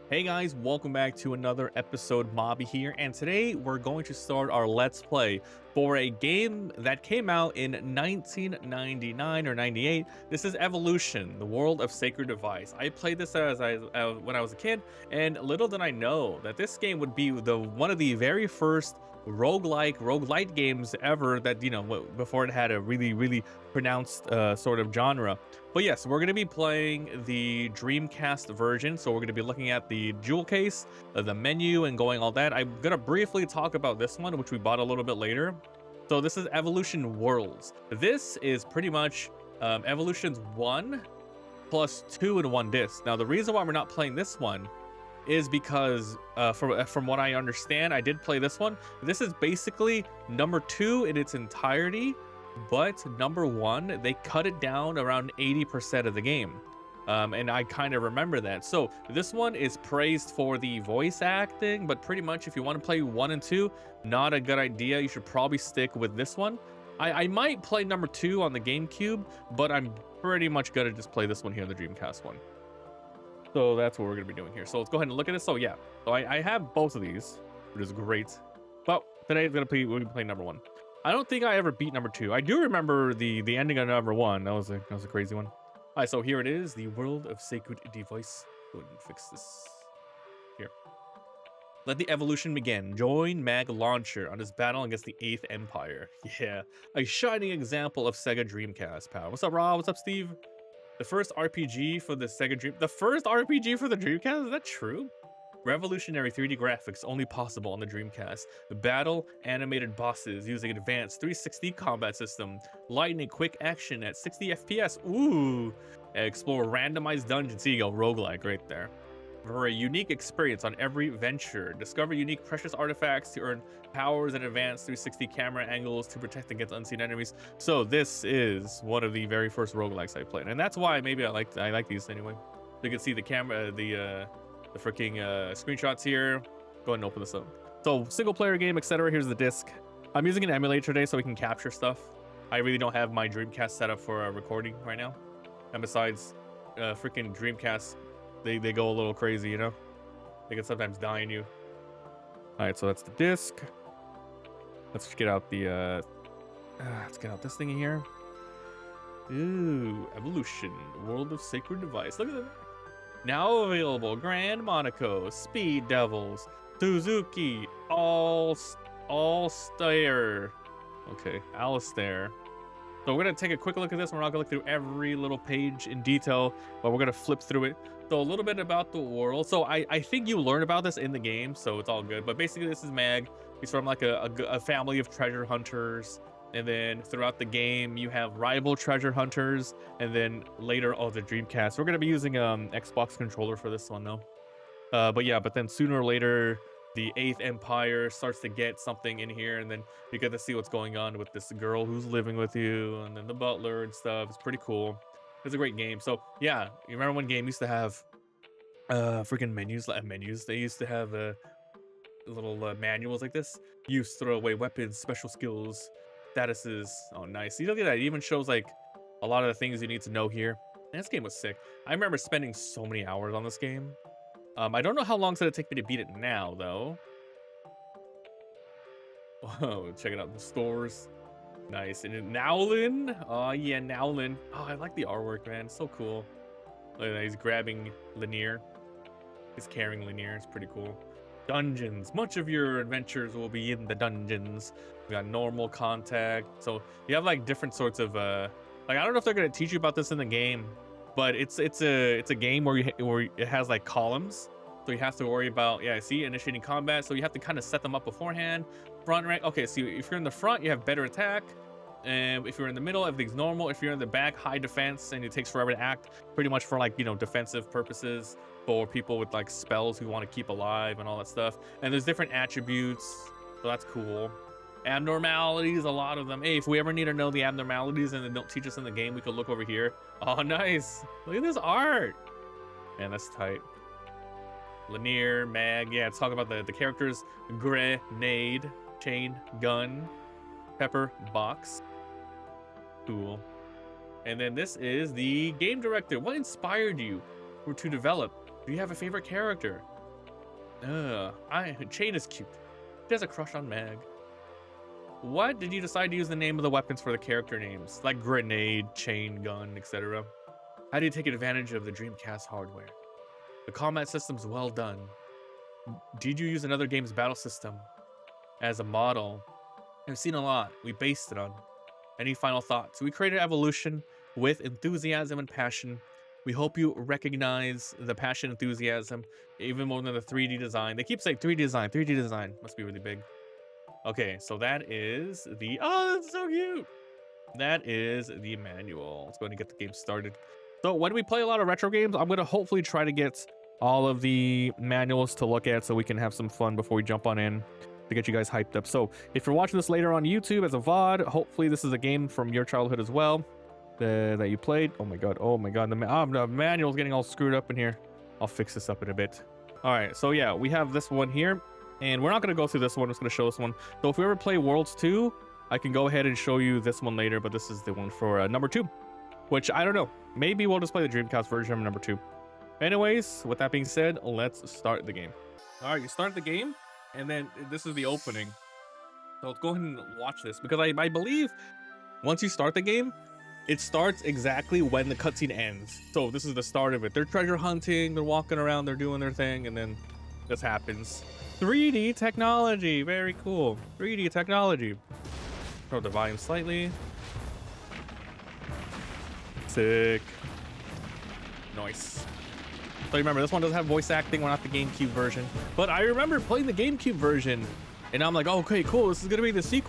Hey guys, welcome back to another episode. Mobby here, and today we're going to start our Let's Play for a game that came out in 1999 or 98. This is Evolution, the World of Sacred Device. I played this when I was a kid, and little did I know that this game would be one of the very first roguelite games ever that, before it had a really pronounced sort of genre. But yes, we're going to be playing the Dreamcast version, so we're going to be looking at the jewel case, the menu, and going all that. I'm going to briefly talk about this one, which we bought a little bit later. So this is Evolution Worlds. This is pretty much Evolution's 1 plus 2 in one disc. Now, the reason why we're not playing this one is because from what I understand, I did play this one. This is basically number 2 in its entirety, but number 1, they cut it down around 80% of the game. And I kind of remember that. So this one is praised for the voice acting, but pretty much if you want to play 1 and 2, not a good idea. You should probably stick with this one. I might play number 2 on the GameCube, but I'm pretty much gonna just play this one here, the Dreamcast one. So that's what we're gonna be doing here. So let's go ahead and look at this. So yeah, so I have both of these, which is great. But today we're gonna play number 1. I don't think I ever beat number 2. I do remember the ending of number 1. That was a crazy one. All right, so here it is, the World of Sacred Device. Go ahead and fix this. Here. Let the evolution begin. Join Mag Launcher on his battle against the 8th Empire. Yeah, a shining example of Sega Dreamcast power. What's up, Rob? What's up, Steve? The first RPG for the The first RPG for the Dreamcast? Is that true? Revolutionary 3D graphics only possible on the Dreamcast. Battle animated bosses using advanced 360 combat system. Lightning quick action at 60 FPS. Ooh. Explore randomized dungeons. See you go, roguelike right there. For a unique experience on every venture. Discover unique precious artifacts to earn powers and advanced 360 camera angles to protect against unseen enemies. So this is one of the very first roguelikes I played, and that's why maybe I like these anyway. You can see the camera, the freaking screenshots here. Go ahead and open this up. So single player game, etc. Here's the disc. I'm using an emulator today so we can capture stuff. I really don't have my Dreamcast set up for recording right now. And besides, freaking Dreamcast, they go a little crazy, you know? They can sometimes die on you. All right, so that's the disc. Let's get out the let's get out this thing in here. Ooh, Evolution, World of Sacred Device. Look at that. Now available: Grand Monaco, Speed Devils, Suzuki, Alstair. Okay, Alistair. So we're gonna take a quick look at this. We're not gonna look through every little page in detail, but we're gonna flip through it. So a little bit about the world. So I think you learn about this in the game, so it's all good. But basically, this is Mag. He's from like a family of treasure hunters. And then throughout the game, you have rival treasure hunters. And then later, the Dreamcast. We're going to be using Xbox controller for this one, though. But then sooner or later, the 8th Empire starts to get something in here. And then you get to see what's going on with this girl who's living with you. And then the butler and stuff. It's pretty cool. It's a great game. So, yeah, you remember when game used to have freaking menus? They used to have little manuals like this. Use, throw away weapons, special skills, statuses. Oh, nice. You look at that. It even shows like a lot of the things you need to know here. And this game was sick. I remember spending so many hours on this game. I don't know how long it's gonna take me to beat it now, though. Oh, check it out. The stores. Nice. And then Nowlin. Oh, yeah, Nowlin. Oh, I like the artwork, man. It's so cool. Look at that. He's grabbing Lanier. He's carrying Lanier. It's pretty cool. Dungeons. Much of your adventures will be in the dungeons. We got normal contact. So you have like different sorts of like, I don't know if they're gonna teach you about this in the game, but it's a game where it has like columns. So you have to worry about, yeah, see, initiating combat. So you have to kind of set them up beforehand. Front rank. Okay, so if you're in the front, you have better attack. And if you're in the middle, everything's normal. If you're in the back, high defense, and it takes forever to act, pretty much for like, defensive purposes, for people with like spells who want to keep alive and all that stuff. And there's different attributes, so that's cool. Abnormalities, a lot of them. Hey, if we ever need to know the abnormalities and they don't teach us in the game, we could look over here. Oh, nice. Look at this art. Man, that's tight. Lanier, Mag. Yeah, let's talk about the characters. Grenade, chain, gun, pepper, box. Cool. And then this is the game director. What inspired you to develop Do you have a favorite character? Chain is cute. She has a crush on Meg. What did you decide to use the name of the weapons for the character names? Like grenade, chain gun, etc. How do you take advantage of the Dreamcast hardware? The combat system's well done. Did you use another game's battle system as a model? I've seen a lot. We based it on. Any final thoughts? We created Evolution with enthusiasm and passion. We hope you recognize the passion, enthusiasm, even more than the 3D design. They keep saying 3D design. 3D design must be really big. Okay, so that is the... Oh, that's so cute. That is the manual. Let's go ahead and get the game started. So when we play a lot of retro games, I'm going to hopefully try to get all of the manuals to look at so we can have some fun before we jump on in to get you guys hyped up. So if you're watching this later on YouTube as a VOD, hopefully this is a game from your childhood as well that you played. Oh my god, the manual's getting all screwed up in here. I'll fix this up in a bit. All right, so yeah, we have this one here, and we're not going to go through this one. I'm just going to show this one. So if we ever play Worlds 2, I can go ahead and show you this one later, but this is the one for number 2, which I don't know. Maybe we'll just play the Dreamcast version of number 2. Anyways, with that being said, let's start the game. All right, you start the game, and then this is the opening. So let's go ahead and watch this, because I believe once you start the game, it starts exactly when the cutscene ends. So this is the start of it. They're treasure hunting, they're walking around, they're doing their thing, and then this happens. 3D technology, very cool. 3D technology. Throw the volume slightly. Sick. Nice. So remember, this one doesn't have voice acting. We're not the GameCube version. But I remember playing the GameCube version, and I'm like, oh, okay, cool. This is going to be the sequel.